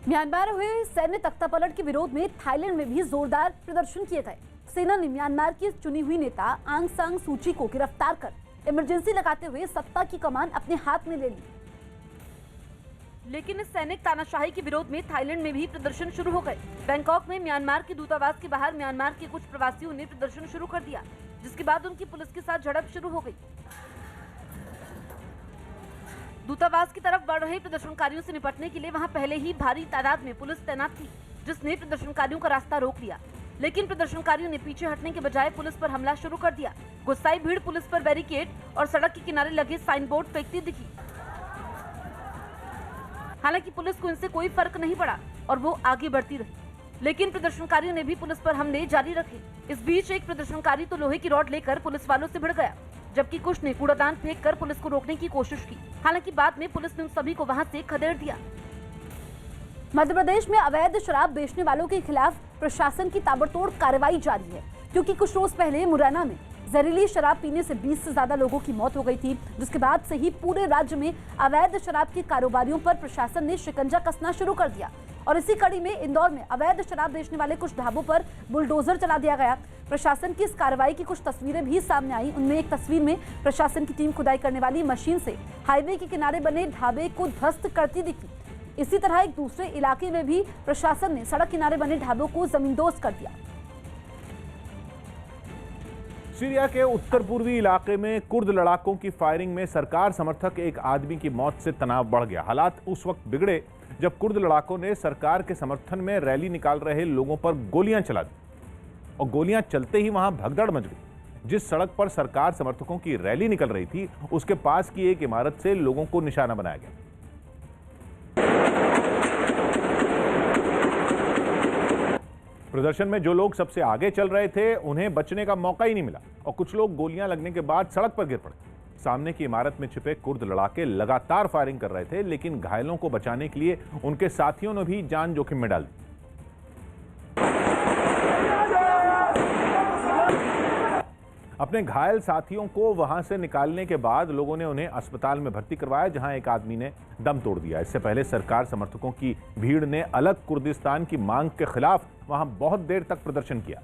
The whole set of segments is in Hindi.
म्यांमार हुए सैन्य तख्तापलट के विरोध में थाईलैंड में भी जोरदार प्रदर्शन किए गए। सेना ने म्यांमार की चुनी हुई नेता आंग सान सू की को गिरफ्तार कर इमरजेंसी लगाते हुए सत्ता की कमान अपने हाथ में ले ली। लेकिन इस सैनिक तानाशाही के विरोध में थाईलैंड में भी प्रदर्शन शुरू हो गए। बैंकॉक में म्यांमार के दूतावास के बाहर म्यांमार के कुछ प्रवासियों ने प्रदर्शन शुरू कर दिया, जिसके बाद उनकी पुलिस के साथ झड़प शुरू हो गई। दूतावास की तरफ बढ़ रहे प्रदर्शनकारियों से निपटने के लिए वहां पहले ही भारी तादाद में पुलिस तैनात थी, जिसने प्रदर्शनकारियों का रास्ता रोक लिया। लेकिन प्रदर्शनकारियों ने पीछे हटने के बजाय पुलिस पर हमला शुरू कर दिया। गुस्साई भीड़ पुलिस पर बैरिकेड और सड़क के किनारे लगे साइन बोर्ड फेंकती दिखी। हालांकि पुलिस को इनसे कोई फर्क नहीं पड़ा और वो आगे बढ़ती रही, लेकिन प्रदर्शनकारियों ने भी पुलिस पर हमले जारी रखे। इस बीच एक प्रदर्शनकारी तो लोहे की रॉड लेकर पुलिस वालों से भिड़ गया, जबकि कुछ ने कूड़ादान फेंककर पुलिस को रोकने की कोशिश की। हालांकि बाद में पुलिस ने उन सभी को वहां से खदेड़ दिया। मध्य प्रदेश में अवैध शराब बेचने वालों के खिलाफ प्रशासन की ताबड़तोड़ कार्रवाई जारी है, क्योंकि कुछ रोज पहले मुरैना में जहरीली शराब पीने से 20 से ज्यादा लोगों की मौत हो गई थी, जिसके बाद से ही पूरे राज्य में अवैध शराब के कारोबारियों पर प्रशासन ने शिकंजा कसना शुरू कर दिया। और इसी कड़ी में इंदौर में अवैध शराब बेचने वाले कुछ ढाबों पर बुलडोजर चला दिया गया। प्रशासन की इस कार्रवाई की कुछ तस्वीरें भी सामने आई। उनमें एक तस्वीर में प्रशासन की टीम खुदाई करने वाली मशीन से हाईवे के किनारे बने ढाबे को ध्वस्त करती दिखी। इसी तरह एक दूसरे इलाके में भी प्रशासन ने सड़क किनारे बने ढाबों को जमींदोज कर दिया। सीरिया के उत्तर पूर्वी इलाके में कुर्द लड़ाकों की फायरिंग में सरकार समर्थक एक आदमी की मौत से तनाव बढ़ गया। हालात उस वक्त बिगड़े जब कुर्द लड़ाकों ने सरकार के समर्थन में रैली निकाल रहे लोगों पर गोलियां चला दी और गोलियां चलते ही वहां भगदड़ मच गई। जिस सड़क पर सरकार समर्थकों की रैली निकल रही थी, उसके पास की एक इमारत से लोगों को निशाना बनाया गया। प्रदर्शन में जो लोग सबसे आगे चल रहे थे, उन्हें बचने का मौका ही नहीं मिला और कुछ लोग गोलियां लगने के बाद सड़क पर गिर पड़े। सामने की इमारत में छिपे कुर्द लड़ाके लगातार फायरिंग कर रहे थे, लेकिन घायलों को बचाने के लिए उनके साथियों ने भी जान जोखिम में डाल दी। अपने घायल साथियों को वहां से निकालने के बाद लोगों ने उन्हें अस्पताल में भर्ती करवाया, जहां एक आदमी ने दम तोड़ दिया। इससे पहले सरकार समर्थकों की भीड़ ने अलग कुर्दिस्तान की मांग के खिलाफ वहां बहुत देर तक प्रदर्शन किया।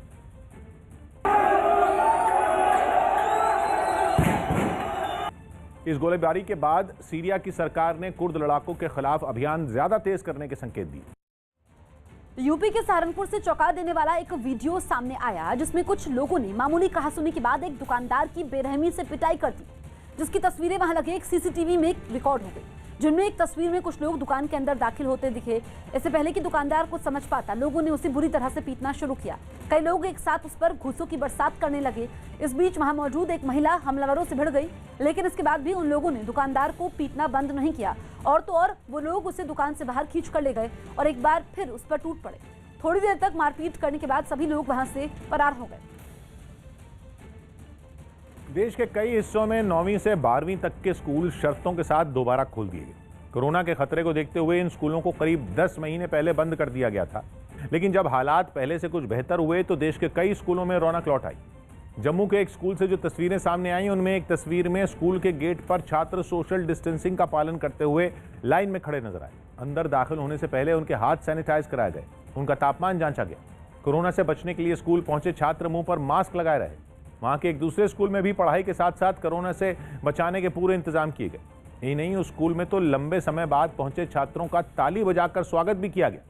इस गोलीबारी के बाद सीरिया की सरकार ने कुर्द लड़ाकों के खिलाफ अभियान ज्यादा तेज करने के संकेत दिए। यूपी के सहारनपुर से चौंका देने वाला एक वीडियो सामने आया, जिसमें कुछ लोगों ने मामूली कहासुनी के बाद एक दुकानदार की बेरहमी से पिटाई कर दी, जिसकी तस्वीरें वहां लगे एक सीसीटीवी में रिकॉर्ड हो गई, जिनमें एक तस्वीर में कुछ लोग दुकान के अंदर दाखिल होते दिखे। इससे पहले कि दुकानदार कुछ समझ पाता, लोगों ने उसे बुरी तरह से पीटना शुरू किया। कई लोग एक साथ उस पर घूसों की बरसात करने लगे। इस बीच वहां मौजूद एक महिला हमलावरों से भिड़ गई, लेकिन इसके बाद भी उन लोगों ने दुकानदार को पीटना बंद नहीं किया और तो और वो लोग उसे दुकान से बाहर खींच कर ले गए और एक बार फिर उस पर टूट पड़े। थोड़ी देर तक मारपीट करने के बाद सभी लोग वहां से फरार हो गए। देश के कई हिस्सों में 9वीं से 12वीं तक के स्कूल शर्तों के साथ दोबारा खोल दिए गए। कोरोना के खतरे को देखते हुए इन स्कूलों को करीब 10 महीने पहले बंद कर दिया गया था, लेकिन जब हालात पहले से कुछ बेहतर हुए तो देश के कई स्कूलों में रौनक लौट आई। जम्मू के एक स्कूल से जो तस्वीरें सामने आई, उनमें एक तस्वीर में स्कूल के गेट पर छात्र सोशल डिस्टेंसिंग का पालन करते हुए लाइन में खड़े नजर आए। अंदर दाखिल होने से पहले उनके हाथ सैनिटाइज कराए गए, उनका तापमान जांचा गया। कोरोना से बचने के लिए स्कूल पहुंचे छात्र मुंह पर मास्क लगाए रहे। वहां के एक दूसरे स्कूल में भी पढ़ाई के साथ साथ कोरोना से बचाने के पूरे इंतजाम किए गए। यही नहीं, उस स्कूल में तो लंबे समय बाद पहुंचे छात्रों का ताली बजाकर स्वागत भी किया गया।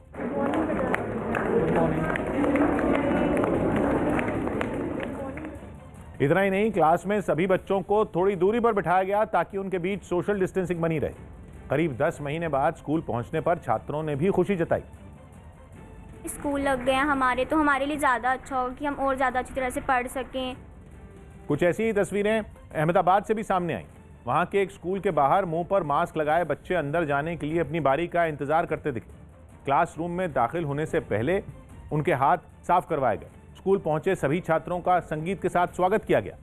इतना ही नहीं, क्लास में सभी बच्चों को थोड़ी दूरी पर बिठाया गया ताकि उनके बीच सोशल डिस्टेंसिंग बनी रहे। करीब 10 महीने बाद स्कूल पहुंचने पर छात्रों ने भी खुशी जताई। स्कूल लग गए हमारे, तो हमारे लिए ज़्यादा अच्छा हो कि हम और ज़्यादा अच्छी तरह से पढ़ सकें। कुछ ऐसी ही तस्वीरें अहमदाबाद से भी सामने आई। वहां के एक स्कूल के बाहर मुंह पर मास्क लगाए बच्चे अंदर जाने के लिए अपनी बारी का इंतजार करते दिखे। क्लासरूम में दाखिल होने से पहले उनके हाथ साफ करवाए गए। स्कूल पहुंचे सभी छात्रों का संगीत के साथ स्वागत किया गया।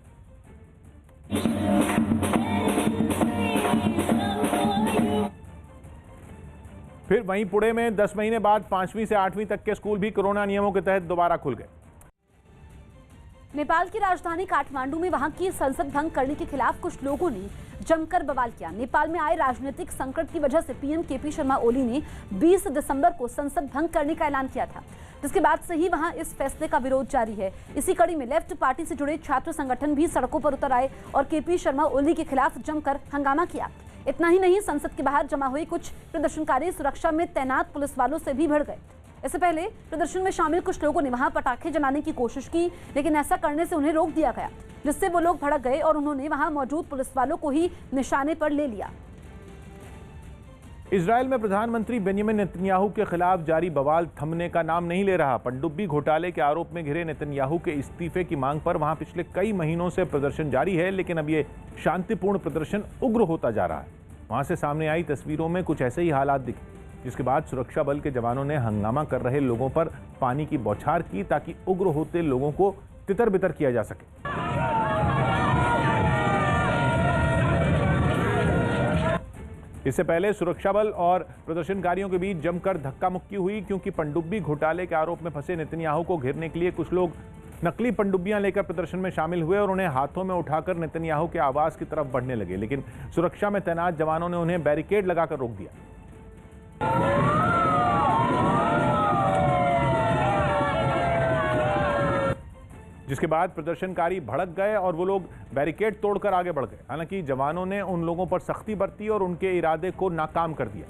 फिर वहीं पुणे में 10 महीने बाद 5वीं से 8वीं तक के स्कूल भी कोरोना नियमों के तहत दोबारा खुल गए। नेपाल की राजधानी काठमांडू में वहां की संसद भंग करने के खिलाफ कुछ लोगों ने जमकर बवाल किया। नेपाल में आए राजनीतिक संकट की वजह से पीएम केपी शर्मा ओली ने 20 दिसंबर को संसद भंग करने का ऐलान किया था, जिसके बाद से ही वहां इस फैसले का विरोध जारी है। इसी कड़ी में लेफ्ट पार्टी से जुड़े छात्र संगठन भी सड़कों पर उतर आए और केपी शर्मा ओली के खिलाफ जमकर हंगामा किया। इतना ही नहीं, संसद के बाहर जमा हुए कुछ प्रदर्शनकारी सुरक्षा में तैनात पुलिस वालों से भी भिड़ गए। इससे पहले प्रदर्शन में शामिल कुछ लोगों ने वहां पटाखे जलाने की कोशिश की, लेकिन ऐसा करने से उन्हें रोक दिया गया, जिससे वो लोग भड़क गए और उन्होंने वहां मौजूद पुलिस वालों को ही निशाने पर ले लिया। इजराइल में प्रधानमंत्री बेंजामिन नेतन्याहू के खिलाफ जारी बवाल थमने का नाम नहीं ले रहा। पनडुब्बी घोटाले के आरोप में घिरे नेतन्याहू के इस्तीफे की मांग पर वहां पिछले कई महीनों से प्रदर्शन जारी है, लेकिन अब ये शांतिपूर्ण प्रदर्शन उग्र होता जा रहा है। वहां से सामने आई तस्वीरों में कुछ ऐसे ही हालात दिखे, जिसके बाद सुरक्षा बल के जवानों ने हंगामा कर रहे लोगों पर पानी की बौछार की ताकि उग्र होते लोगों को तितर बितर किया जा सके। इससे पहले सुरक्षा बल और प्रदर्शनकारियों के बीच जमकर धक्का मुक्की हुई, क्योंकि पनडुब्बी घोटाले के आरोप में फंसे नेतन्याहू को घेरने के लिए कुछ लोग नकली पनडुब्बियां लेकर प्रदर्शन में शामिल हुए और उन्हें हाथों में उठाकर नेतन्याहू के आवास की तरफ बढ़ने लगे, लेकिन सुरक्षा में तैनात जवानों ने उन्हें बैरिकेड लगाकर रोक दिया। जिसके बाद प्रदर्शनकारी भड़क गए और वो लोग बैरिकेड तोड़कर आगे बढ़ गए। हालांकि जवानों ने उन लोगों पर सख्ती बरती और उनके इरादे को नाकाम कर दिया।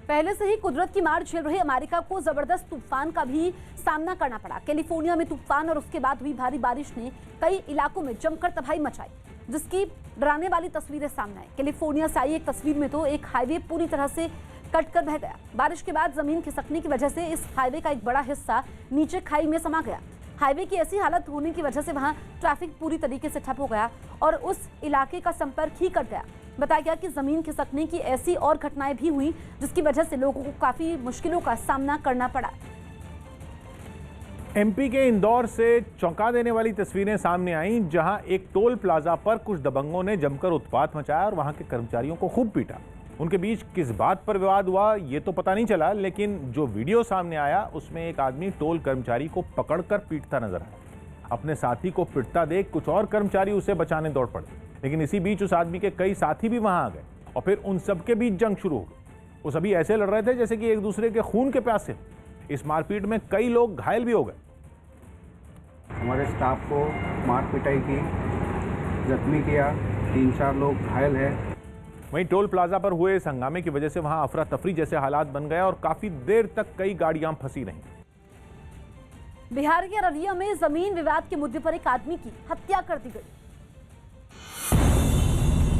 पहले से ही कुदरत की मार झेल रहे अमेरिका को जबरदस्त तूफान का भी सामना करना पड़ा। कैलिफोर्निया में तूफान और उसके बाद हुई भारी बारिश ने कई इलाकों में जमकर तबाही मचाई, जिसकी डराने वाली तस्वीरें सामने आई। कैलिफोर्निया से आई एक तस्वीर में तो एक हाईवे पूरी तरह से कटकर बह गया। बारिश के बाद जमीन खिसकने की वजह से इस हाईवे का एक बड़ा हिस्सा नीचे खाई में समा गया। हाईवे की ऐसी हालत होने की वजह से वहां ट्रैफिक पूरी तरीके से ठप हो गया और उस इलाके का संपर्क ही कट गया। बताया गया कि जमीन खिसकने की ऐसी और घटनाएं भी हुई, जिसकी वजह से लोगों को काफी मुश्किलों का सामना करना पड़ा। एमपी के इंदौर से चौंका देने वाली तस्वीरें सामने आईं, जहां एक टोल प्लाजा पर कुछ दबंगों ने जमकर उत्पात मचाया और वहां के कर्मचारियों को खूब पीटा। उनके बीच किस बात पर विवाद हुआ ये तो पता नहीं चला, लेकिन जो वीडियो सामने आया उसमें एक आदमी टोल कर्मचारी को पकड़कर पीटता नजर आया। अपने साथी को पिटता देख कुछ और कर्मचारी उसे बचाने दौड़ पड़े, लेकिन इसी बीच उस आदमी के कई साथी भी वहां आ गए और फिर उन सबके बीच जंग शुरू हो गई। वो सभी ऐसे लड़ रहे थे जैसे कि एक दूसरे के खून के प्यासे। इस मारपीट में कई लोग घायल भी हो गए। हमारे स्टाफ को मार पिटाई की, जख्मी किया, 3-4 लोग घायल हैं। वहीं टोल प्लाजा पर हुए इस हंगामे की वजह से वहां अफरा तफरी जैसे हालात बन गए और काफी देर तक कई गाड़ियां फंसी रहीं। बिहार के अररिया में जमीन विवाद के मुद्दे पर एक आदमी की हत्या कर दी गई।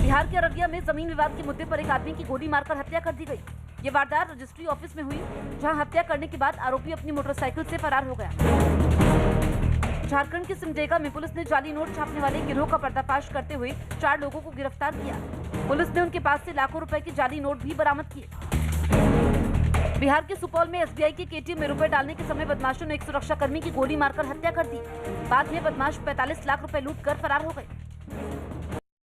बिहार के अररिया में जमीन विवाद के मुद्दे पर एक आदमी की गोली मारकर हत्या कर दी गई। ये वारदात रजिस्ट्री ऑफिस में हुई, जहां हत्या करने के बाद आरोपी अपनी मोटरसाइकिल से फरार हो गया। झारखंड के सिमडेगा में पुलिस ने जाली नोट छापने वाले गिरोह का पर्दाफाश करते हुए 4 लोगों को गिरफ्तार किया। पुलिस ने उनके पास से लाखों रुपए के जाली नोट भी बरामद किए। बिहार के सुपौल में एसबीआई के केटीएम में रुपए डालने के समय बदमाशों ने एक सुरक्षाकर्मी की गोली मारकर हत्या कर दी। बाद में बदमाश 45 लाख रुपए लूट कर फरार हो गए।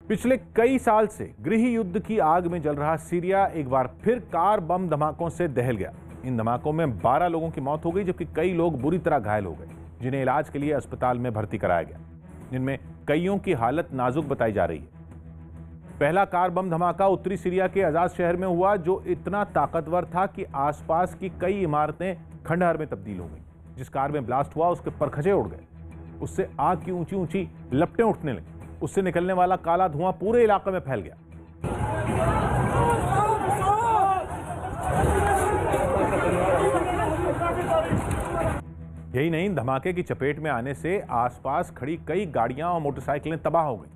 पिछले कई साल से गृह युद्ध की आग में जल रहा सीरिया एक बार फिर कार बम धमाकों से दहल गया। इन धमाकों में 12 लोगों की मौत हो गई, जबकि कई लोग बुरी तरह घायल हो गए, जिन्हें इलाज के लिए अस्पताल में भर्ती कराया गया, जिनमें कईयों की हालत नाजुक बताई जा रही है। पहला कार बम धमाका उत्तरी सीरिया के अजाज शहर में हुआ, जो इतना ताकतवर था कि आसपास की कई इमारतें खंडहर में तब्दील हो गई। जिस कार में ब्लास्ट हुआ उसके परखचे उड़ गए, उससे आग की ऊंची ऊंची लपटें उठने लगी। उससे निकलने वाला काला धुआं पूरे इलाके में फैल गया। यही नहीं, धमाके की चपेट में आने से आसपास खड़ी कई गाड़ियां और मोटरसाइकिलें तबाह हो गई।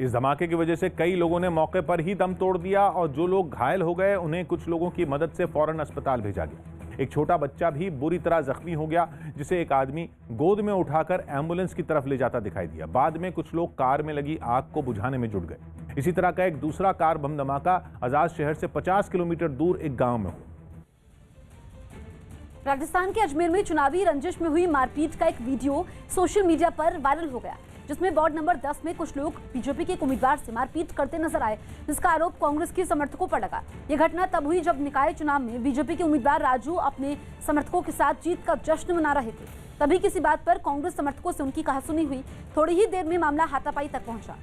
इस धमाके की वजह से कई लोगों ने मौके पर ही दम तोड़ दिया और जो लोग घायल हो गए उन्हें कुछ लोगों की मदद से फौरन अस्पताल भेजा गया। एक छोटा बच्चा भी बुरी तरह जख्मी हो गया, जिसे एक आदमी गोद में उठाकर एम्बुलेंस की तरफ ले जाता दिखाई दिया। बाद में कुछ लोग कार में लगी आग को बुझाने में जुट गए। इसी तरह का एक दूसरा कार बम धमाका आजाद शहर से 50 किलोमीटर दूर एक गांव में हुआ। राजस्थान के अजमेर में चुनावी रंजिश में हुई मारपीट का एक वीडियो सोशल मीडिया पर वायरल हो गया, जिसमें वार्ड नंबर 10 में कुछ लोग बीजेपी के एक उम्मीदवार से मारपीट करते नजर आए, जिसका आरोप कांग्रेस के समर्थकों पर लगा। यह घटना तब हुई जब निकाय चुनाव में बीजेपी के उम्मीदवार राजू अपने समर्थकों के साथ जीत का जश्न मना रहे थे। तभी किसी बात पर कांग्रेस समर्थकों से उनकी कहासुनी हुई। थोड़ी ही देर में मामला हाथापाई तक पहुंचा।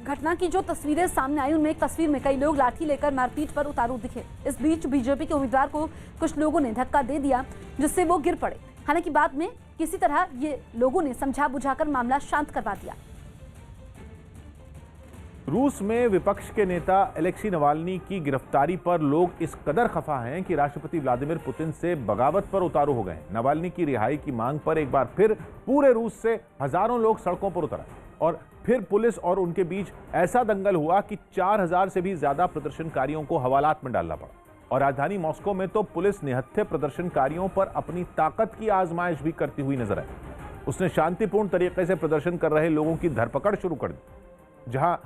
घटना की जो तस्वीरें सामने आई उनमें एक तस्वीर में कई लोग लाठी लेकर मारपीट पर उतारू दिखे। इस बीच बीजेपी के उम्मीदवार को कुछ लोगों ने धक्का दे दिया जिससे वो गिर पड़े। हालांकि बाद में किसी तरह ये लोगों ने समझा बुझाकर मामला शांत करवा दिया। रूस में विपक्ष के नेता अलेक्सी नवाल्नी की गिरफ्तारी पर लोग इस कदर खफा हैं कि राष्ट्रपति व्लादिमीर पुतिन से बगावत पर उतारू हो गए। नवाल्नी की रिहाई की मांग पर एक बार फिर पूरे रूस से हजारों लोग सड़कों पर उतर आए और फिर पुलिस और उनके बीच ऐसा दंगल हुआ कि 4000 से भी ज्यादा प्रदर्शनकारियों को हवालात में डालना पड़ा। और राजधानी मॉस्को में तो पुलिस निहत्थे प्रदर्शनकारियों पर अपनी ताकत की आजमाइश भी करती हुई नजर आई। उसने शांतिपूर्ण तरीके से प्रदर्शन कर रहे लोगों की धरपकड़ शुरू कर दी। जहां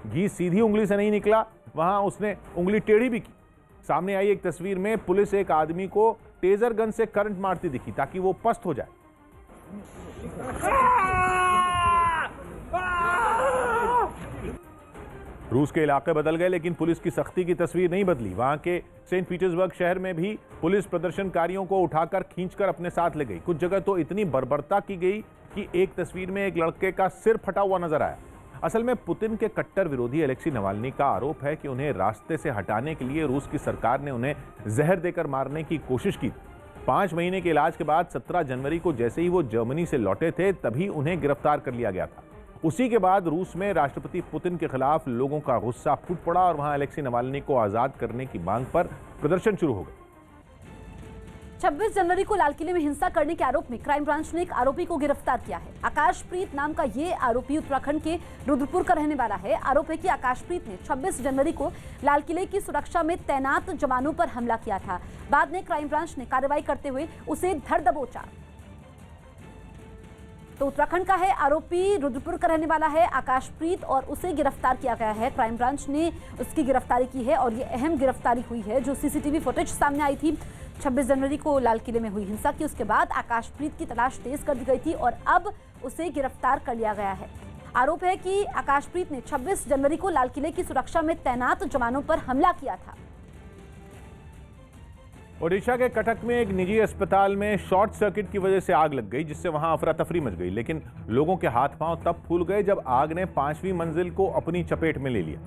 घी सीधी उंगली से नहीं निकला वहां उसने उंगली टेढ़ी भी की। सामने आई एक तस्वीर में पुलिस एक आदमी को टेजर गन से करंट मारती दिखी ताकि वो पस्त हो जाए। रूस के इलाके बदल गए लेकिन पुलिस की सख्ती की तस्वीर नहीं बदली। वहां के सेंट पीटर्सबर्ग शहर में भी पुलिस प्रदर्शनकारियों को उठाकर खींचकर अपने साथ ले गई। कुछ जगह तो इतनी बर्बरता की गई कि एक तस्वीर में एक लड़के का सिर फटा हुआ नजर आया। असल में पुतिन के कट्टर विरोधी अलेक्सी नवाल्नी का आरोप है कि उन्हें रास्ते से हटाने के लिए रूस की सरकार ने उन्हें जहर देकर मारने की कोशिश की। 5 महीने के इलाज के बाद 17 जनवरी को जैसे ही वो जर्मनी से लौटे थे तभी उन्हें गिरफ्तार कर लिया गया था। उसी के बाद रूस में राष्ट्रपति पुतिन के खिलाफ लोगों का गुस्सा फूट पड़ा और वहां अलेक्सी नवाल्नी को आजाद करने की मांग पर प्रदर्शन शुरू हो गए। 26 जनवरी को लाल किले में हिंसा करने के आरोप में क्राइम ब्रांच ने एक आरोपी को गिरफ्तार किया है। आकाशप्रीत नाम का ये आरोपी उत्तराखंड के रुद्रपुर का रहने वाला है। आरोप है कि आकाशप्रीत ने 26 जनवरी को लाल किले की सुरक्षा में तैनात जवानों पर हमला किया था। बाद में क्राइम ब्रांच ने कार्रवाई करते हुए उसे धर दबोचा। तो उत्तराखंड का है आरोपी, रुद्रपुर का रहने वाला है आकाशप्रीत और उसे गिरफ्तार किया गया है। क्राइम ब्रांच ने उसकी गिरफ्तारी की है और ये अहम गिरफ्तारी हुई है जो सीसीटीवी फुटेज सामने आई थी 26 जनवरी को लाल किले में हुई हिंसा की। उसके बाद आकाशप्रीत की तलाश तेज कर दी गई थी और अब उसे गिरफ्तार कर लिया गया है। आरोप है कि आकाशप्रीत ने 26 जनवरी को लाल किले की सुरक्षा में तैनात जवानों पर हमला किया था। ओडिशा के कटक में एक निजी अस्पताल में शॉर्ट सर्किट की वजह से आग लग गई जिससे वहां अफरा तफरी मच गई। लेकिन लोगों के हाथ पांव तब फूल गए जब आग ने 5वीं मंजिल को अपनी चपेट में ले लिया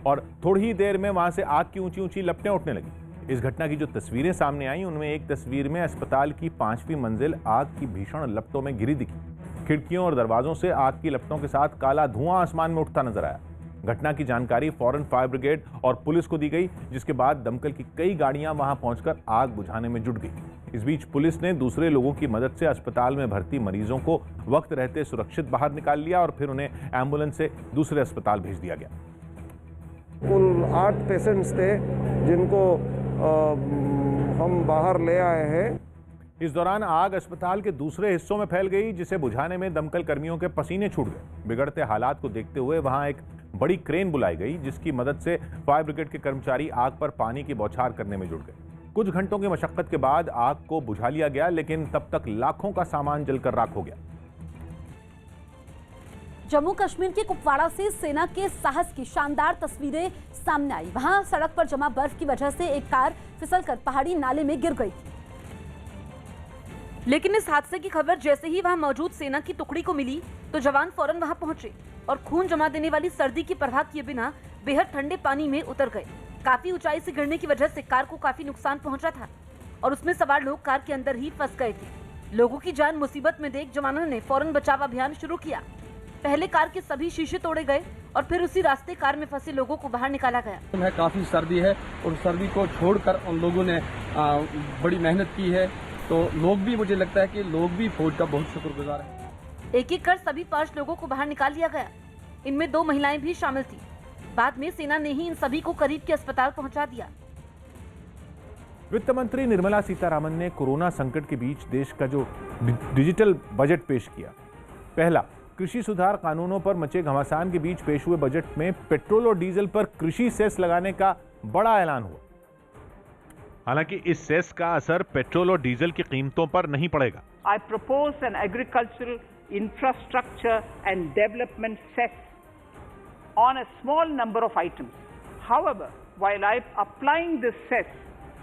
और थोड़ी ही देर में वहां से आग की ऊंची ऊंची लपटें उठने लगी। इस घटना की जो तस्वीरें सामने आई उनमें एक तस्वीर में अस्पताल की 5वीं मंजिल आग की भीषण लपटों में घिरी दिखी। खिड़कियों और दरवाजों से आग की लपटों के साथ काला धुआं आसमान में उठता नजर आया। घटना की जानकारी फौरन फायर ब्रिगेड और पुलिस को दी गई जिसके बाद दमकल की कई गाड़ियां वहां पहुंचकर आग बुझाने में जुट गई। इस बीच पुलिस ने दूसरे लोगों की मदद से अस्पताल में भर्ती मरीजों को वक्त रहते सुरक्षित बाहर निकाल लिया और फिर उन्हें एम्बुलेंस से दूसरे अस्पताल भेज दिया गया। कुल 8 पेशेंट्स थे जिनको हम बाहर ले आए हैं। इस दौरान आग अस्पताल के दूसरे हिस्सों में फैल गई जिसे बुझाने में दमकल कर्मियों के पसीने छूट गए। बिगड़ते हालात को देखते हुए वहां एक बड़ी क्रेन बुलाई गई जिसकी मदद से फायर ब्रिगेड के कर्मचारी आग पर पानी की बौछार करने में जुट गए। कुछ घंटों की मशक्कत के बाद आग को बुझा लिया गया लेकिन तब तक लाखों का सामान जलकर राख हो गया। जम्मू कश्मीर के कुपवाड़ा से सेना के साहस की शानदार तस्वीरें सामने आई। वहां सड़क पर जमा बर्फ की वजह से एक कार फिसलकर पहाड़ी नाले में गिर गई। लेकिन इस हादसे की खबर जैसे ही वहां मौजूद सेना की टुकड़ी को मिली तो जवान फौरन वहां पहुंचे और खून जमा देने वाली सर्दी की परवाह किए बिना बेहद ठंडे पानी में उतर गए। काफी ऊंचाई से गिरने की वजह से कार को काफी नुकसान पहुंचा था और उसमें सवार लोग कार के अंदर ही फंस गए थे। लोगों की जान मुसीबत में देख जवानों ने फौरन बचाव अभियान शुरू किया। पहले कार के सभी शीशे तोड़े गए और फिर उसी रास्ते कार में फंसे लोगों को बाहर निकाला गया। काफी सर्दी है और सर्दी को छोड़कर उन लोगों ने बड़ी मेहनत की है तो लोग भी, मुझे लगता है कि लोग भी फौज का बहुत शुक्रगुजार है। एक एक कर सभी 5 लोगों को बाहर निकाल लिया गया। इनमें 2 महिलाएं भी शामिल थी। बाद में सेना ने ही इन सभी को करीब के अस्पताल पहुंचा दिया। वित्त मंत्री निर्मला सीतारामन ने कोरोना संकट के बीच देश का जो डिजिटल बजट पेश किया। पहला, कृषि सुधार कानूनों पर मचे घमासान के बीच पेश हुए बजट में पेट्रोल और डीजल पर कृषि सेस लगाने का बड़ा ऐलान हुआ। हालांकि इस सेस का असर पेट्रोल और डीजल की कीमतों पर नहीं पड़ेगा। I propose an agricultural infrastructure and development cess on a small number of items. However, while applying this cess,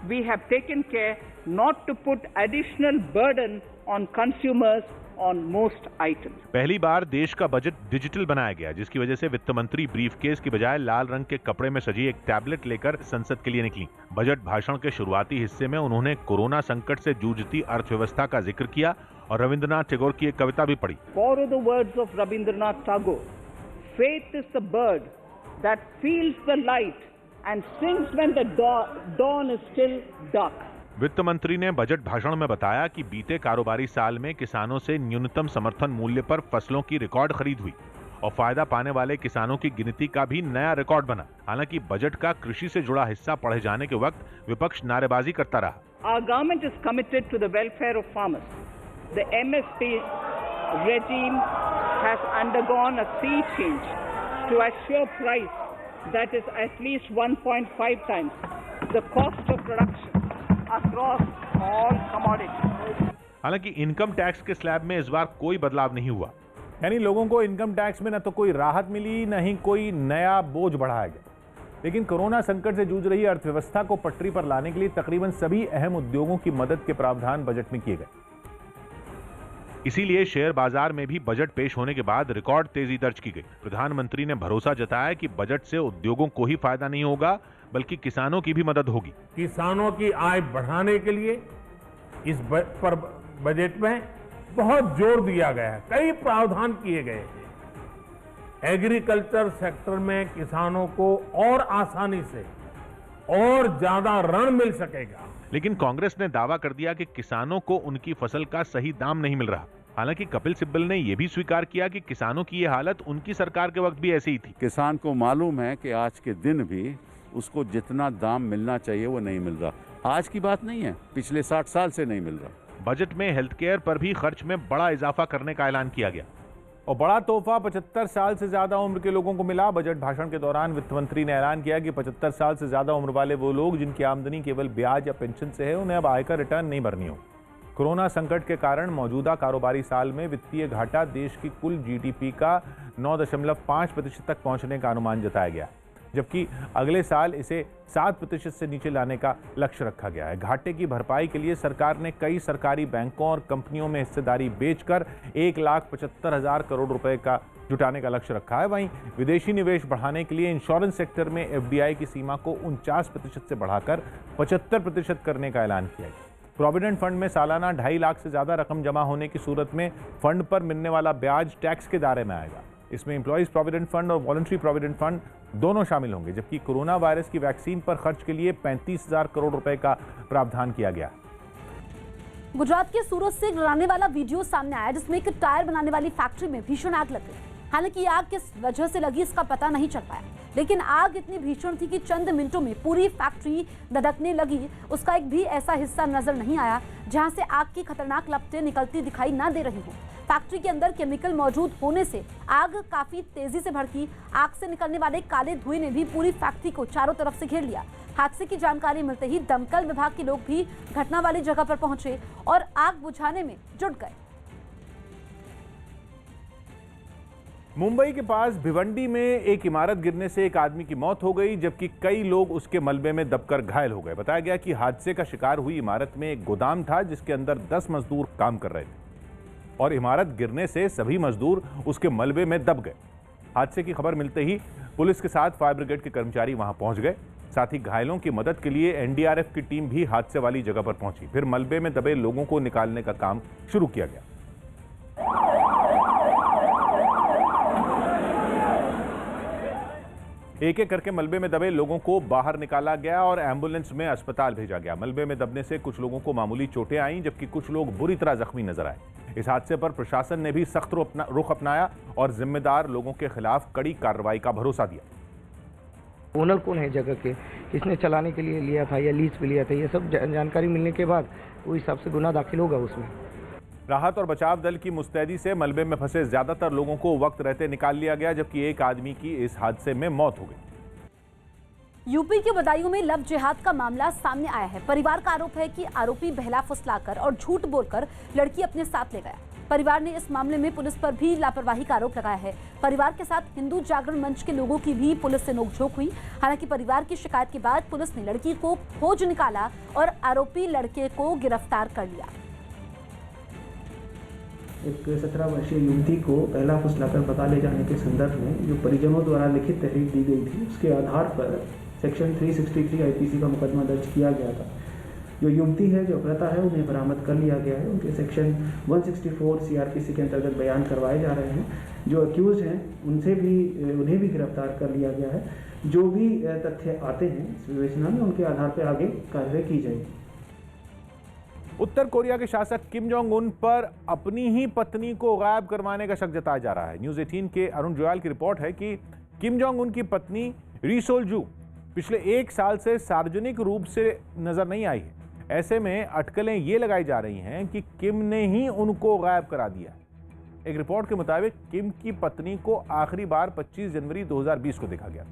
we have taken care not to put additional burden on consumers on most items. पहली बार देश का बजट डिजिटल बनाया गया, जिसकी वजह से वित्त मंत्री ब्रीफकेस की बजाय लाल रंग के कपड़े में सजी एक टैबलेट लेकर संसद के लिए निकली। बजट भाषण के शुरुआती हिस्से में उन्होंने कोरोना संकट से जूझती अर्थव्यवस्था का जिक्र किया और रविंद्रनाथ टैगोर की एक कविता भी पढ़ी। Borrow the words of Rabindranath Tagore. Faith is the bird that feels the light and sings when the dawn is still dark. वित्त मंत्री ने बजट भाषण में बताया कि बीते कारोबारी साल में किसानों से न्यूनतम समर्थन मूल्य पर फसलों की रिकॉर्ड खरीद हुई और फायदा पाने वाले किसानों की गिनती का भी नया रिकॉर्ड बना। हालांकि बजट का कृषि से जुड़ा हिस्सा पढ़े जाने के वक्त विपक्ष नारेबाजी करता रहा। Our government is committed to the welfare of farmers. The MSP regime has undergone a sea change to assure price that is at least 1.5 times the cost of production across all commodities. हालांकि इनकम टैक्स के स्लैब में इस बार कोई बदलाव नहीं हुआ, यानी लोगों को इनकम टैक्स में न तो कोई राहत मिली न ही कोई नया बोझ बढ़ाया गया। लेकिन कोरोना संकट से जूझ रही अर्थव्यवस्था को पटरी पर लाने के लिए तकरीबन सभी अहम उद्योगों की मदद के प्रावधान बजट में किए गए। इसीलिए शेयर बाजार में भी बजट पेश होने के बाद रिकॉर्ड तेजी दर्ज की गई। प्रधानमंत्री ने भरोसा जताया कि बजट से उद्योगों को ही फायदा नहीं होगा बल्कि किसानों की भी मदद होगी। किसानों की आय बढ़ाने के लिए इस बजट में बहुत जोर दिया गया है, कई प्रावधान किए गए हैं। एग्रीकल्चर सेक्टर में किसानों को और आसानी से और ज्यादा ऋण मिल सकेगा। लेकिन कांग्रेस ने दावा कर दिया कि किसानों को उनकी फसल का सही दाम नहीं मिल रहा। हालांकि कपिल सिब्बल ने यह भी स्वीकार किया कि किसानों की ये हालत उनकी सरकार के वक्त भी ऐसी ही थी। किसान को मालूम है कि आज के दिन भी उसको जितना दाम मिलना चाहिए वो नहीं मिल रहा। आज की बात नहीं है, पिछले 60 साल से नहीं मिल रहा। बजट में हेल्थ केयर पर भी खर्च में बड़ा इजाफा करने का ऐलान किया गया और बड़ा तोहफा 75 साल से ज्यादा उम्र के लोगों को मिला। बजट भाषण के दौरान वित्त मंत्री ने ऐलान किया कि 75 साल से ज्यादा उम्र वाले वो लोग जिनकी आमदनी केवल ब्याज या पेंशन से है, उन्हें अब आयकर रिटर्न नहीं भरनी हो। कोरोना संकट के कारण मौजूदा कारोबारी साल में वित्तीय घाटा देश की कुल जीडीपी का 9.5% तक पहुंचने का अनुमान जताया गया, जबकि अगले साल इसे 7% से नीचे लाने का लक्ष्य रखा गया है। घाटे की भरपाई के लिए सरकार ने कई सरकारी बैंकों और कंपनियों में हिस्सेदारी बेचकर 1,75,000 करोड़ रुपए का जुटाने का लक्ष्य रखा है। वहीं विदेशी निवेश बढ़ाने के लिए इंश्योरेंस सेक्टर में एफडीआई की सीमा को 49% से बढ़ाकर 75% करने का ऐलान किया है। प्रोविडेंट फंड में सालाना 2.5 लाख से ज्यादा रकम जमा होने की सूरत में फंड पर मिलने वाला ब्याज टैक्स के दायरे में आएगा। इसमें एम्प्लॉइज प्रोविडेंट फंड और वॉलंटरी प्रोविडेंट फंड दोनों शामिल होंगे, जबकि कोरोना वायरस की वैक्सीन पर खर्च के लिए 35,000 करोड़ रुपए का प्रावधान किया गया। गुजरात के सूरत से डराने वाला वीडियो सामने आया, जिसमें एक टायर बनाने वाली फैक्ट्री में भीषण आग लग गई। हालांकि आग किस वजह से लगी इसका पता नहीं चल पाया, लेकिन आग इतनी भीषण थी कि चंद मिनटों में पूरी फैक्ट्री धधकने लगी। उसका एक भी ऐसा हिस्सा नजर नहीं आया जहां से आग की खतरनाक लपटें निकलती दिखाई ना दे रही हो। फैक्ट्री के अंदर केमिकल मौजूद होने से आग काफी तेजी से भड़की। आग से निकलने वाले काले धुएं ने भी पूरी फैक्ट्री को चारों तरफ से घेर लिया। हादसे की जानकारी मिलते ही दमकल विभाग के लोग भी घटना वाली जगह पर पहुंचे और आग बुझाने में जुट गए। मुंबई के पास भिवंडी में एक इमारत गिरने से एक आदमी की मौत हो गई, जबकि कई लोग उसके मलबे में दबकर घायल हो गए। बताया गया कि हादसे का शिकार हुई इमारत में एक गोदाम था, जिसके अंदर 10 मजदूर काम कर रहे थे और इमारत गिरने से सभी मजदूर उसके मलबे में दब गए। हादसे की खबर मिलते ही पुलिस के साथ फायर ब्रिगेड के कर्मचारी वहां पहुंच गए। साथ ही घायलों की मदद के लिए एनडीआरएफ की टीम भी हादसे वाली जगह पर पहुंची। फिर मलबे में दबे लोगों को निकालने का काम शुरू किया गया। एक एक करके मलबे में दबे लोगों को बाहर निकाला गया और एम्बुलेंस में अस्पताल भेजा गया। मलबे में दबने से कुछ लोगों को मामूली चोटें आईं, जबकि कुछ लोग बुरी तरह जख्मी नजर आए। इस हादसे पर प्रशासन ने भी सख्त रुख अपनाया और जिम्मेदार लोगों के खिलाफ कड़ी कार्रवाई का भरोसा दिया। ओनर कौन है जगह के, किसने चलाने के लिए लिया था या लीज पे लिया था, ये सब जानकारी मिलने के बाद उस हिसाब से गुनाह दाखिल होगा उसमें। राहत और बचाव दल की मुस्तैदी से मलबे में फंसे ज्यादातर लोगों को वक्त रहते निकाल लिया गया, जबकि एक आदमी की इस हादसे में मौत हो गई। यूपी के बदायूं में लव जिहाद का मामला सामने आया है। परिवार का आरोप है कि आरोपी बहला फुसलाकर और झूठ बोलकर लड़की अपने साथ ले गया। परिवार ने इस मामले में पुलिस पर भी लापरवाही का आरोप लगाया है। परिवार के साथ हिंदू जागरण मंच के लोगों की भी पुलिस से नोकझोंक हुई। हालांकि परिवार की शिकायत के बाद पुलिस ने लड़की को खोज निकाला और आरोपी लड़के को गिरफ्तार कर लिया। एक 17 वर्षीय युवती को पहला फुसलाकर भगा ले जाने के संदर्भ में जो परिजनों द्वारा लिखित तहरीर दी गई थी, उसके आधार पर सेक्शन 363 आईपीसी का मुकदमा दर्ज किया गया था। जो युवती है, जो अपहृता है, उन्हें बरामद कर लिया गया है। उनके सेक्शन 164 सीआरपीसी के अंतर्गत बयान करवाए जा रहे हैं। जो अक्यूज हैं उन्हें भी गिरफ्तार कर लिया गया है। जो भी तथ्य आते हैं इस विवेचना में, उनके आधार पर आगे कार्रवाई की जाएगी। उत्तर कोरिया के शासक किम जोंग उन पर अपनी ही पत्नी को गायब करवाने का शक जताया जा रहा है। न्यूज़ 18 के अरुण जोयाल की रिपोर्ट है कि किम जोंग उन की पत्नी री सोल जू पिछले 1 साल से सार्वजनिक रूप से नजर नहीं आई है। ऐसे में अटकलें ये लगाई जा रही हैं कि किम ने ही उनको गायब करा दिया। एक रिपोर्ट के मुताबिक किम की पत्नी को आखिरी बार 25 जनवरी 2020 को देखा गया,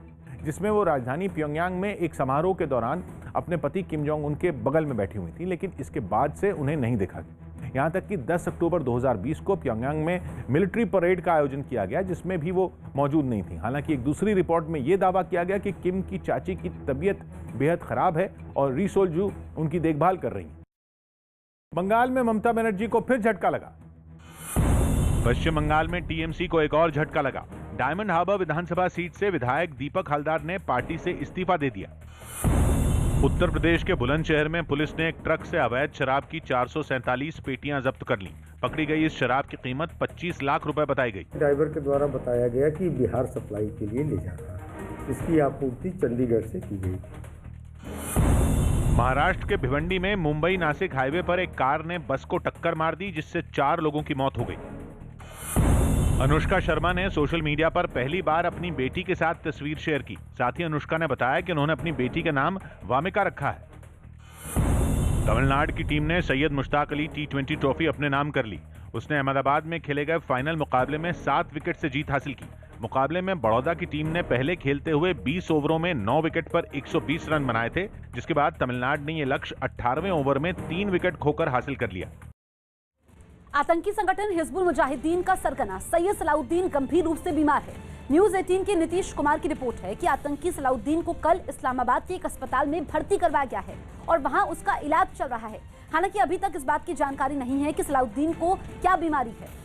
जिसमें वो राजधानी प्योंगयांग में एक समारोह के दौरान अपने पति किम जोंग उन के बगल में बैठी हुई थी, लेकिन इसके बाद से उन्हें नहीं देखा गया। यहाँ तक कि 10 अक्टूबर 2020 को प्योंगयांग में मिलिट्री परेड का आयोजन किया गया, जिसमें भी वो मौजूद नहीं थी। हालांकि एक दूसरी रिपोर्ट में ये दावा किया गया कि किम की चाची की तबीयत बेहद खराब है और री सोल जू उनकी देखभाल कर रही है। बंगाल में ममता बनर्जी को फिर झटका लगा। पश्चिम बंगाल में टीएमसी को एक और झटका लगा। डायमंड हार्बर विधानसभा सीट से विधायक दीपक हलदार ने पार्टी से इस्तीफा दे दिया। उत्तर प्रदेश के बुलंदशहर में पुलिस ने एक ट्रक से अवैध शराब की 447 पेटियां जब्त कर ली। पकड़ी गई इस शराब की कीमत 25 लाख रुपए बताई गई। ड्राइवर के द्वारा बताया गया कि बिहार सप्लाई के लिए ले जा रहा है। इसकी आपूर्ति चंडीगढ़ से की गई। महाराष्ट्र के भिवंडी में मुंबई नासिक हाईवे पर एक कार ने बस को टक्कर मार दी, जिससे 4 लोगों की मौत हो गई। अनुष्का शर्मा ने सोशल मीडिया पर पहली बार अपनी बेटी के साथ तस्वीर शेयर की। साथ ही अनुष्का ने बताया कि उन्होंने अपनी बेटी का नाम वामिका रखा है। तमिलनाडु की टीम ने सैयद मुश्ताक अली T20 ट्रॉफी अपने नाम कर ली। उसने अहमदाबाद में खेले गए फाइनल मुकाबले में 7 विकेट से जीत हासिल की। मुकाबले में बड़ौदा की टीम ने पहले खेलते हुए 20 ओवरों में 9 विकेट पर 120 रन बनाए थे, जिसके बाद तमिलनाडु ने यह लक्ष्य 18वें ओवर में 3 विकेट खोकर हासिल कर लिया। आतंकी संगठन हिजबुल मुजाहिदीन का सरगना सैयद सलाउद्दीन गंभीर रूप से बीमार है। न्यूज़ 18 के नीतीश कुमार की रिपोर्ट है कि आतंकी सलाउद्दीन को कल इस्लामाबाद के एक अस्पताल में भर्ती करवाया गया है और वहां उसका इलाज चल रहा है। हालांकि अभी तक इस बात की जानकारी नहीं है कि सलाउद्दीन को क्या बीमारी है।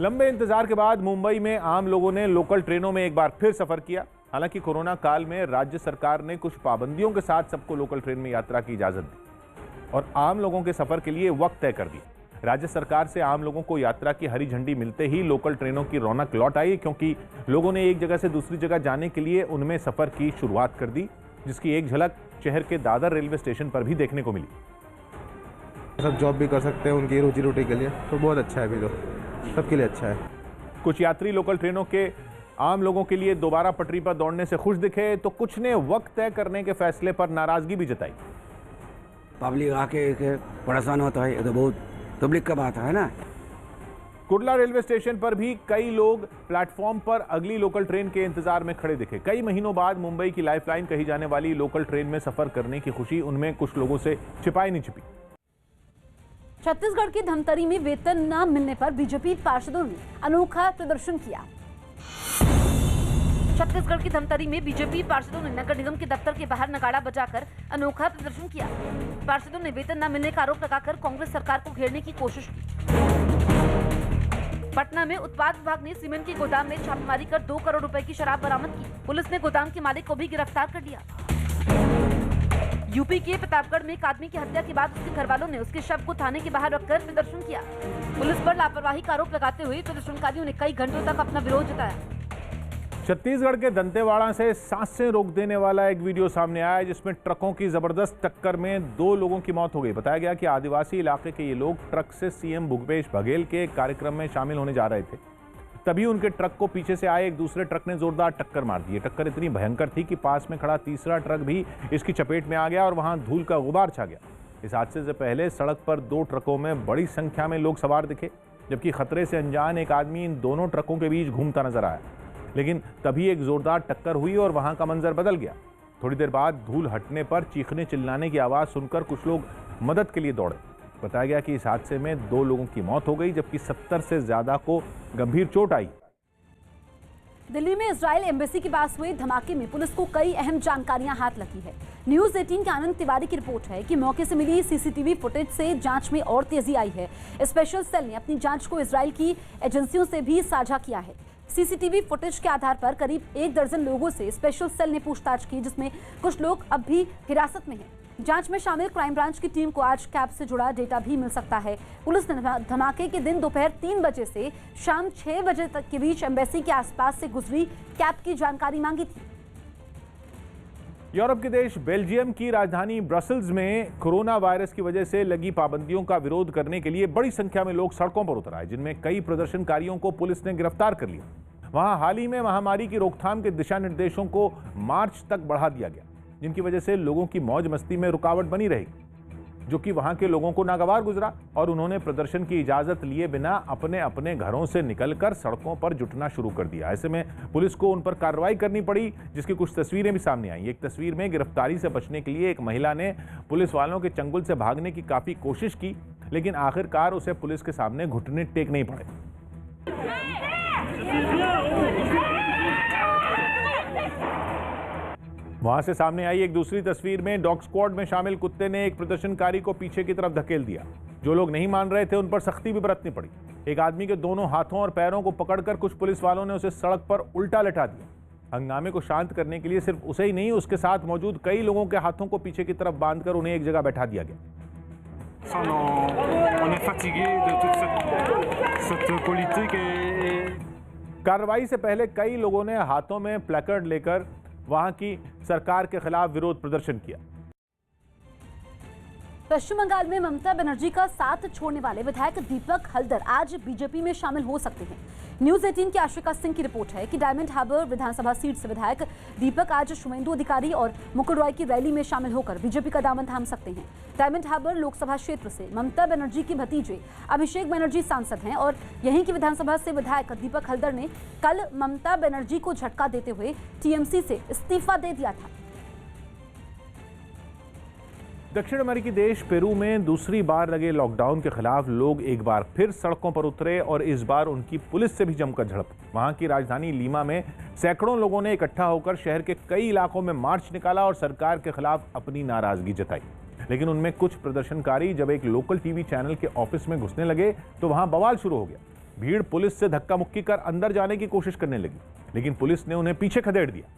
लंबे इंतजार के बाद मुंबई में आम लोगों ने लोकल ट्रेनों में एक बार फिर सफर किया। हालांकि कोरोना काल में राज्य सरकार ने कुछ पाबंदियों के साथ सबको लोकल ट्रेन में यात्रा की इजाजत दी और आम लोगों के सफर के लिए वक्त तय कर दिया। राज्य सरकार से आम लोगों को यात्रा की हरी झंडी मिलते ही लोकल ट्रेनों की रौनक लौट आई, क्योंकि लोगों ने एक जगह से दूसरी जगह जाने के लिए उनमें सफर की शुरुआत कर दी, जिसकी एक झलक शहर के दादर रेलवे स्टेशन पर भी देखने को मिली। सब जॉब भी कर सकते हैं उनकी रोजी रोटी के लिए, तो बहुत अच्छा है। अभी तो सबके लिए अच्छा है। कुछ यात्री लोकल ट्रेनों के आम लोगों के लिए दोबारा पटरी पर दौड़ने से खुश दिखे, तो कुछ ने वक्त तय करने के फैसले पर नाराजगी भी जताई। पब्लिक आके परेशान होता है, ये तो बहुत पब्लिक का बात है ना। कुर्ला रेलवे स्टेशन पर भी कई लोग प्लेटफॉर्म पर अगली लोकल ट्रेन के इंतजार में खड़े दिखे। कई महीनों बाद मुंबई की लाइफलाइन कही जाने वाली लोकल ट्रेन में सफर करने की खुशी उनमें कुछ लोगों से छिपाई नहीं छिपी। छत्तीसगढ़ की धमतरी में वेतन न मिलने पर बीजेपी पार्षदों ने अनोखा प्रदर्शन किया। छत्तीसगढ़ की धमतरी में बीजेपी पार्षदों ने नगर निगम के दफ्तर के बाहर नगाड़ा बजाकर अनोखा प्रदर्शन किया। पार्षदों ने वेतन न मिलने का आरोप लगाकर कांग्रेस सरकार को घेरने की कोशिश की। पटना में उत्पाद विभाग ने सीमेंट के गोदाम में छापेमारी कर 2 करोड़ रुपए की शराब बरामद की। पुलिस ने गोदाम के मालिक को भी गिरफ्तार कर लिया। यूपी के प्रतापगढ़ में एक आदमी की हत्या के बाद उसके घरवालों ने उसके शव को थाने के बाहर रखकर प्रदर्शन किया। पुलिस पर लापरवाही का आरोप लगाते हुए प्रदर्शनकारियों ने कई घंटों तक अपना विरोध जताया। छत्तीसगढ़ के दंतेवाड़ा से सांसें रोक देने वाला एक वीडियो सामने आया, जिसमें ट्रकों की जबरदस्त टक्कर में 2 लोगों की मौत हो गई। बताया गया कि आदिवासी इलाके के ये लोग ट्रक से सीएम भूपेश बघेल के कार्यक्रम में शामिल होने जा रहे थे। तभी उनके ट्रक को पीछे से आए एक दूसरे ट्रक ने जोरदार टक्कर मार दी। टक्कर इतनी भयंकर थी कि पास में खड़ा तीसरा ट्रक भी इसकी चपेट में आ गया और वहां धूल का गुबार छा गया। इस हादसे से पहले सड़क पर 2 ट्रकों में बड़ी संख्या में लोग सवार दिखे, जबकि खतरे से अनजान एक आदमी इन दोनों ट्रकों के बीच घूमता नजर आया। लेकिन तभी एक जोरदार टक्कर हुई और वहां का मंजर बदल गया। थोड़ी देर बाद धूल हटने पर चीखने चिल्लाने की आवाज सुनकर कुछ लोग मदद के लिए दौड़े। बताया गया कि इस हादसे में 2 लोगों की मौत हो गई, जबकि 70 से ज्यादा को गंभीर चोट आई। दिल्ली में इजराइल एम्बेसी के पास हुए धमाके में पुलिस को कई अहम जानकारियां हाथ लगी है। न्यूज 18 के आनंद तिवारी की रिपोर्ट है कि मौके से मिली सीसीटीवी फुटेज से जांच में और तेजी आई है। स्पेशल सेल ने अपनी जांच को इजराइल की एजेंसियों से भी साझा किया है। सीसीटीवी फुटेज के आधार पर करीब 1 दर्जन लोगों से स्पेशल सेल ने पूछताछ की, जिसमें कुछ लोग अब भी हिरासत में हैं। जांच में शामिल क्राइम ब्रांच की टीम को आज कैब से जुड़ा डेटा भी मिल सकता है। पुलिस ने धमाके के दिन दोपहर 3 बजे से शाम 6 बजे तक के बीच एम्बेसी के आसपास से गुजरी कैब की जानकारी मांगी थी। यूरोप के देश बेल्जियम की राजधानी ब्रसल्स में कोरोना वायरस की वजह से लगी पाबंदियों का विरोध करने के लिए बड़ी संख्या में लोग सड़कों पर उतर आए, जिनमें कई प्रदर्शनकारियों को पुलिस ने गिरफ्तार कर लिया। वहां हाल ही में महामारी की रोकथाम के दिशा निर्देशों को मार्च तक बढ़ा दिया गया, जिनकी वजह से लोगों की मौज मस्ती में रुकावट बनी रही, जो कि वहां के लोगों को नागवार गुजरा और उन्होंने प्रदर्शन की इजाजत लिए बिना अपने अपने घरों से निकलकर सड़कों पर जुटना शुरू कर दिया। ऐसे में पुलिस को उन पर कार्रवाई करनी पड़ी, जिसकी कुछ तस्वीरें भी सामने आई। एक तस्वीर में गिरफ्तारी से बचने के लिए एक महिला ने पुलिस वालों के चंगुल से भागने की काफी कोशिश की, लेकिन आखिरकार उसे पुलिस के सामने घुटने टेकने ही पड़े। वहां से सामने आई एक दूसरी तस्वीर में डॉग स्क्वाड में शामिल कुत्ते ने एक प्रदर्शनकारी को पीछे की तरफ धकेल दिया। जो लोग नहीं मान रहे थे उन पर सख्ती भी बरतनी पड़ी। एक आदमी के दोनों हाथों और पैरों को पकड़कर कुछ पुलिस वालों ने उसे सड़क पर उल्टा लटा दिया। हंगामे को शांत करने के लिए सिर्फ उसे ही नहीं, उसके साथ मौजूद कई लोगों के हाथों को पीछे की तरफ बांधकर उन्हें एक जगह बैठा दिया गया। कार्रवाई से पहले कई लोगों ने हाथों में प्लेकार्ड लेकर वहां की सरकार के खिलाफ विरोध प्रदर्शन किया। पश्चिम बंगाल में ममता बनर्जी का साथ छोड़ने वाले विधायक दीपक हल्दर आज बीजेपी में शामिल हो सकते हैं। न्यूज 18 की आशिका सिंह की रिपोर्ट है कि डायमंड हार्बर विधानसभा सीट से विधायक दीपक आज शुभेंदु अधिकारी और मुकुल रॉय की रैली में शामिल होकर बीजेपी का दामन थाम सकते हैं। डायमंड हार्बर लोकसभा क्षेत्र से ममता बनर्जी के भतीजे अभिषेक बनर्जी सांसद हैं और यहीं की विधानसभा से विधायक दीपक हल्दर ने कल ममता बनर्जी को झटका देते हुए टीएमसी से इस्तीफा दे दिया था। दक्षिण अमेरिकी देश पेरू में दूसरी बार लगे लॉकडाउन के खिलाफ लोग एक बार फिर सड़कों पर उतरे और इस बार उनकी पुलिस से भी जमकर झड़प। वहां की राजधानी लीमा में सैकड़ों लोगों ने इकट्ठा होकर शहर के कई इलाकों में मार्च निकाला और सरकार के खिलाफ अपनी नाराजगी जताई। लेकिन उनमें कुछ प्रदर्शनकारी जब एक लोकल टीवी चैनल के ऑफिस में घुसने लगे तो वहां बवाल शुरू हो गया। भीड़ पुलिस से धक्का मुक्की कर अंदर जाने की कोशिश करने लगी, लेकिन पुलिस ने उन्हें पीछे खदेड़ दिया।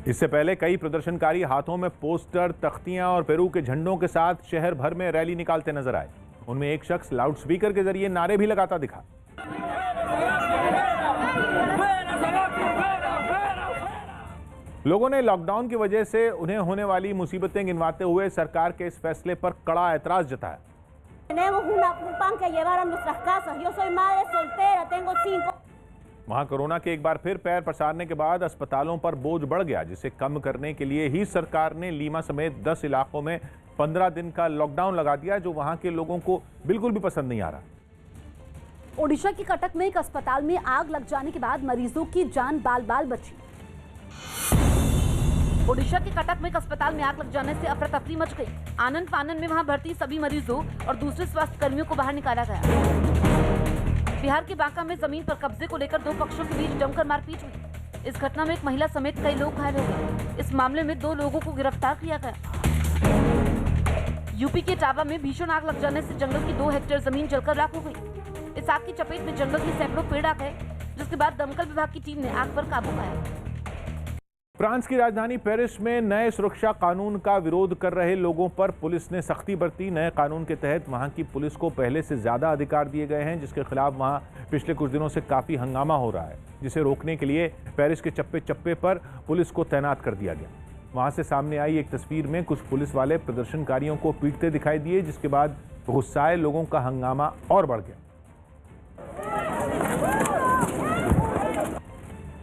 इससे पहले कई प्रदर्शनकारी हाथों में पोस्टर, तख्तियां और पेरू के झंडों के साथ शहर भर में रैली निकालते नजर आए। उनमें एक शख्स लाउडस्पीकर के जरिए नारे भी लगाता दिखा। लोगों ने लॉकडाउन की वजह से उन्हें होने वाली मुसीबतें गिनवाते हुए सरकार के इस फैसले पर कड़ा ऐतराज जताया। वहां कोरोना के एक बार फिर पैर पसारने के बाद अस्पतालों पर बोझ बढ़ गया, जिसे कम करने के लिए ही सरकार ने लीमा समेत 10 इलाकों में 15 दिन का लॉकडाउन लगा दिया, जो वहां के लोगों को बिल्कुल भी पसंद नहीं आ रहा। ओडिशा के कटक में एक अस्पताल में आग लग जाने के बाद मरीजों की जान बाल बाल बची। ओडिशा के कटक में एक अस्पताल में आग लग जाने से अफरा तफरी मच गई। आनंद फानन में वहां भर्ती सभी मरीजों और दूसरे स्वास्थ्य कर्मियों को बाहर निकाला गया। बिहार के बांका में जमीन पर कब्जे को लेकर 2 पक्षों के बीच जमकर मारपीट हुई। इस घटना में एक महिला समेत कई लोग घायल हो गए। इस मामले में 2 लोगों को गिरफ्तार किया गया। यूपी के टावा में भीषण आग लग जाने से जंगल की 2 हेक्टेयर जमीन जलकर राख हो गई। इस आग की चपेट में जंगल के सैकड़ों पेड़ आ गए, जिसके बाद दमकल विभाग की टीम ने आग पर काबू पाया। फ्रांस की राजधानी पेरिस में नए सुरक्षा कानून का विरोध कर रहे लोगों पर पुलिस ने सख्ती बरती। नए कानून के तहत वहां की पुलिस को पहले से ज्यादा अधिकार दिए गए हैं, जिसके खिलाफ वहां पिछले कुछ दिनों से काफी हंगामा हो रहा है, जिसे रोकने के लिए पेरिस के चप्पे चप्पे पर पुलिस को तैनात कर दिया गया। वहां से सामने आई एक तस्वीर में कुछ पुलिस वाले प्रदर्शनकारियों को पीटते दिखाई दिए, जिसके बाद गुस्साए लोगों का हंगामा और बढ़ गया।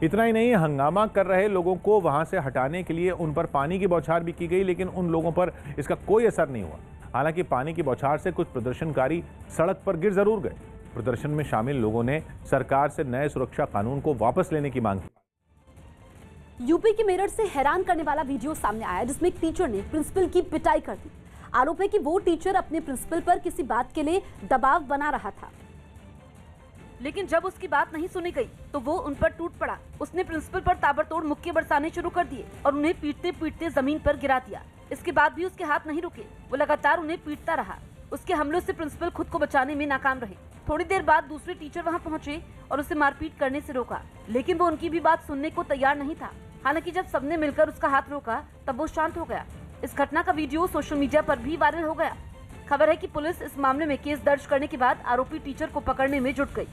इतना ही नहीं, हंगामा कर रहे लोगों को वहां से हटाने के लिए उन पर पानी की बौछार भी की गई, लेकिन उन लोगों पर इसका कोई असर नहीं हुआ। हालांकि पानी की बौछार से कुछ प्रदर्शनकारी सड़क पर गिर जरूर गए। प्रदर्शन में शामिल लोगों ने सरकार से नए सुरक्षा कानून को वापस लेने की मांग की। यूपी के मेरठ से हैरान करने वाला वीडियो सामने आया, जिसमें एक टीचर ने प्रिंसिपल की पिटाई कर दी। आरोप है कि वो टीचर अपने प्रिंसिपल पर किसी बात के लिए दबाव बना रहा था, लेकिन जब उसकी बात नहीं सुनी गई तो वो उन पर टूट पड़ा। उसने प्रिंसिपल पर ताबड़तोड़ मुक्के बरसाने शुरू कर दिए और उन्हें पीटते पीटते जमीन पर गिरा दिया। इसके बाद भी उसके हाथ नहीं रुके, वो लगातार उन्हें पीटता रहा। उसके हमलों से प्रिंसिपल खुद को बचाने में नाकाम रहे। थोड़ी देर बाद दूसरे टीचर वहां पहुंचे और उसे मारपीट करने से रोका, लेकिन वो उनकी भी बात सुनने को तैयार नहीं था। हालांकि जब सबने मिलकर उसका हाथ रोका तब वो शांत हो गया। इस घटना का वीडियो सोशल मीडिया पर भी वायरल हो गया। खबर है कि पुलिस इस मामले में केस दर्ज करने के बाद आरोपी टीचर को पकड़ने में जुट गई।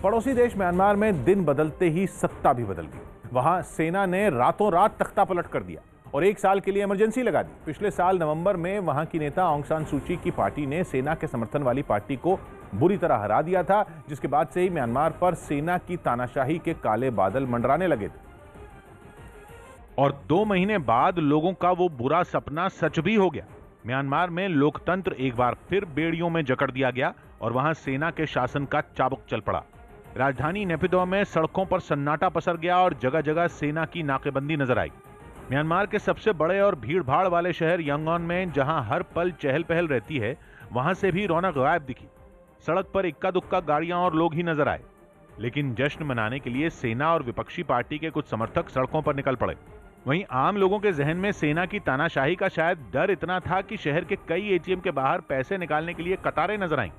पड़ोसी देश म्यांमार में दिन बदलते ही सत्ता भी बदल गई। वहां सेना ने रातों रात तख्ता पलट कर दिया और 1 साल के लिए इमरजेंसी लगा दी। पिछले साल नवंबर में वहां की नेता ऑंग सान सू की पार्टी ने सेना के समर्थन वाली पार्टी को बुरी तरह हरा दिया था, जिसके बाद से ही म्यांमार पर सेना की तानाशाही के काले बादल मंडराने लगे थे। और 2 महीने बाद लोगों का वो बुरा सपना सच भी हो गया। म्यांमार में लोकतंत्र एक बार फिर बेड़ियों में जकड़ दिया गया और वहां सेना के शासन का चाबुक चल पड़ा। राजधानी नेपिदो में सड़कों पर सन्नाटा पसर गया और जगह जगह सेना की नाकेबंदी नजर आई। म्यांमार के सबसे बड़े और भीड़-भाड़ वाले शहर यांगोन में जहां हर पल चहल पहल रहती है, वहां से भी रौनक गायब दिखी। सड़क पर इक्का दुक्का गाड़ियां और लोग ही नजर आए, लेकिन जश्न मनाने के लिए सेना और विपक्षी पार्टी के कुछ समर्थक सड़कों पर निकल पड़े। वहीं आम लोगों के जहन में सेना की तानाशाही का शायद डर इतना था कि शहर के कई एटीएम के बाहर पैसे निकालने के लिए कतारें नजर आईं।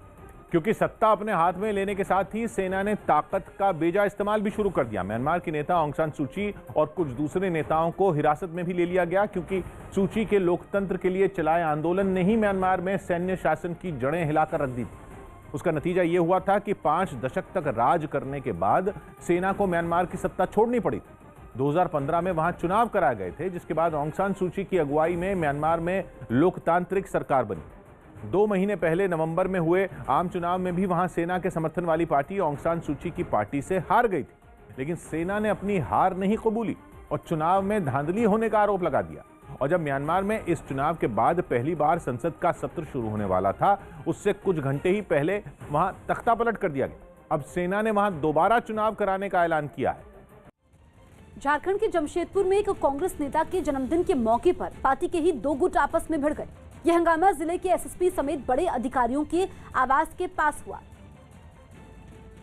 क्योंकि सत्ता अपने हाथ में लेने के साथ ही सेना ने ताकत का बेजा इस्तेमाल भी शुरू कर दिया। म्यांमार की नेता ऑंग सान सू की और कुछ दूसरे नेताओं को हिरासत में भी ले लिया गया, क्योंकि सू की के लोकतंत्र के लिए चलाए आंदोलन ने ही म्यांमार में सैन्य शासन की जड़ें हिलाकर रख दी थी। उसका नतीजा ये हुआ था कि 5 दशक तक राज करने के बाद सेना को म्यांमार की सत्ता छोड़नी पड़ी थी। 2015 में वहां चुनाव कराए गए थे, जिसके बाद ऑंग सान सू की अगुवाई में म्यांमार में लोकतांत्रिक सरकार बनी। 2 महीने पहले नवंबर में हुए आम चुनाव में भी वहां सेना के समर्थन वाली पार्टी ऑंग सान सू की पार्टी से हार गई थी, लेकिन सेना ने अपनी हार नहीं कबूली और चुनाव में धांधली होने का आरोप लगा दिया। और जब म्यांमार में इस चुनाव के बाद पहली बार संसद का सत्र शुरू होने वाला था, उससे कुछ घंटे ही पहले वहां तख्ता पलट कर दिया गया। अब सेना ने वहां दोबारा चुनाव कराने का ऐलान किया है। झारखंड के जमशेदपुर में एक कांग्रेस नेता के जन्मदिन के मौके पर पार्टी के ही 2 गुट आपस में भिड़ गए। यह हंगामा जिले के एसएसपी समेत बड़े अधिकारियों के आवास के पास हुआ,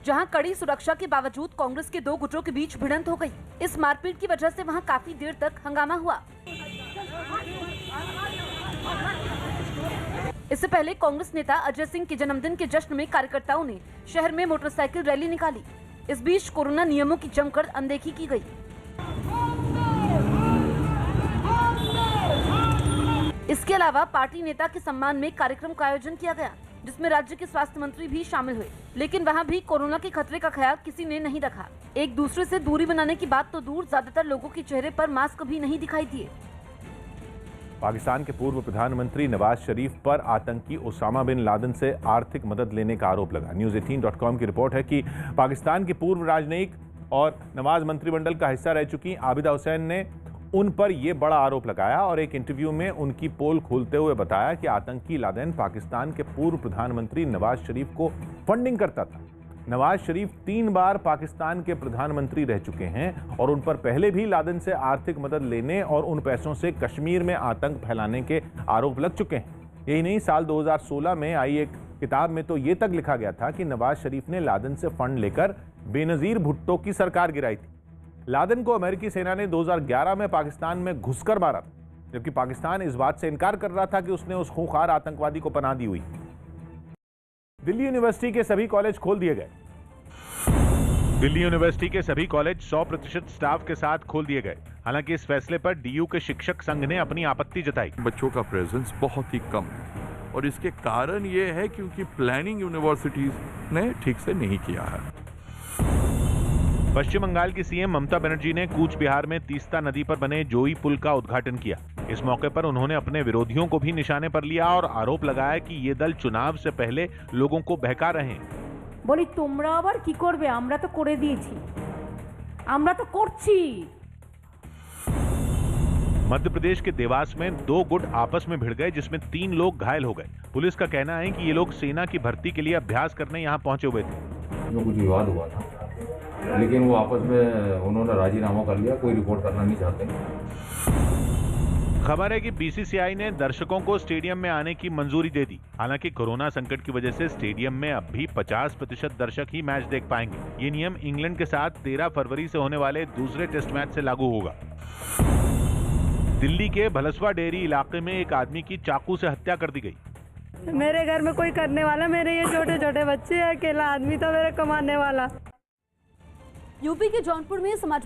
जहां कड़ी सुरक्षा के बावजूद कांग्रेस के 2 गुटों के बीच भिड़ंत हो गई। इस मारपीट की वजह से वहां काफी देर तक हंगामा हुआ। इससे पहले कांग्रेस नेता अजय सिंह के जन्मदिन के जश्न में कार्यकर्ताओं ने शहर में मोटरसाइकिल रैली निकाली। इस बीच कोरोना नियमों की जमकर अनदेखी की गई। इसके अलावा पार्टी नेता के सम्मान में कार्यक्रम का आयोजन किया गया, जिसमें राज्य के स्वास्थ्य मंत्री भी शामिल हुए, लेकिन वहां भी कोरोना के खतरे का ख्याल किसी ने नहीं रखा। एक दूसरे से दूरी बनाने की बात तो दूर, ज्यादातर लोगों के चेहरे पर मास्क भी नहीं दिखाई दिए। पाकिस्तान के पूर्व प्रधानमंत्री नवाज शरीफ पर आतंकी ओसामा बिन लादेन से आर्थिक मदद लेने का आरोप लगा। News18.com की रिपोर्ट है कि पाकिस्तान की पूर्व राजनयिक और नवाज मंत्रिमंडल का हिस्सा रह चुकी आबिदा हुसैन ने उन पर यह बड़ा आरोप लगाया और एक इंटरव्यू में उनकी पोल खोलते हुए बताया कि आतंकी लादेन पाकिस्तान के पूर्व प्रधानमंत्री नवाज शरीफ को फंडिंग करता था। नवाज शरीफ 3 बार पाकिस्तान के प्रधानमंत्री रह चुके हैं और उन पर पहले भी लादेन से आर्थिक मदद लेने और उन पैसों से कश्मीर में आतंक फैलाने के आरोप लग चुके हैं। यही नहीं, साल 2016 में आई एक किताब में तो ये तक लिखा गया था कि नवाज शरीफ ने लादेन से फंड लेकर बेनजीर भुट्टो की सरकार गिराई थी। लादेन को अमेरिकी सेना ने 2011 में पाकिस्तान में घुसकर मारा था, जबकि पाकिस्तान इस बात से इनकार कर रहा था कि उसने उस खूंखार आतंकवादी को पनाह दी हुई। दिल्ली यूनिवर्सिटी के सभी कॉलेज खोल दिए गए। दिल्ली यूनिवर्सिटी के सभी कॉलेज 100% स्टाफ के साथ खोल दिए गए। हालांकि इस फैसले पर डीयू के शिक्षक संघ ने अपनी आपत्ति जताई। बच्चों का प्रेजेंस बहुत ही कम है और इसके कारण ये है क्योंकि प्लानिंग यूनिवर्सिटीज ने ठीक से नहीं किया है। पश्चिम बंगाल की सीएम ममता बनर्जी ने कूच बिहार में तीस्ता नदी पर बने जोई पुल का उद्घाटन किया। इस मौके पर उन्होंने अपने विरोधियों को भी निशाने पर लिया और आरोप लगाया कि ये दल चुनाव से पहले लोगों को बहका रहे हैं। बोली তোমরা আবার কি করবে, আমরা তো করে দিয়েছি, আমরা তো করছি। मध्य प्रदेश के देवास में 2 गुट आपस में भिड़ गए, जिसमें 3 लोग घायल हो गए। पुलिस का कहना है कि ये लोग सेना की भर्ती के लिए अभ्यास करने यहाँ पहुंचे हुए थे। जो कुछ विवाद हुआ था, लेकिन वो आपस में उन्होंने राजीनामा कर लिया, कोई रिपोर्ट करना नहीं चाहते। खबर है कि बीसीसीआई ने दर्शकों को स्टेडियम में आने की मंजूरी दे दी। हालांकि कोरोना संकट की वजह से स्टेडियम में अब भी 50% दर्शक ही मैच देख पाएंगे। ये नियम इंग्लैंड के साथ 13 फरवरी से होने वाले दूसरे टेस्ट मैच से लागू होगा। दिल्ली के भलसवा डेयरी इलाके में एक आदमी की चाकू से हत्या कर दी गई। मेरे घर में कोई करने वाला, मेरे ये छोटे छोटे बच्चे हैं, अकेला आदमी था मेरा कमाने वाला। यूपी के जौनपुर में समाज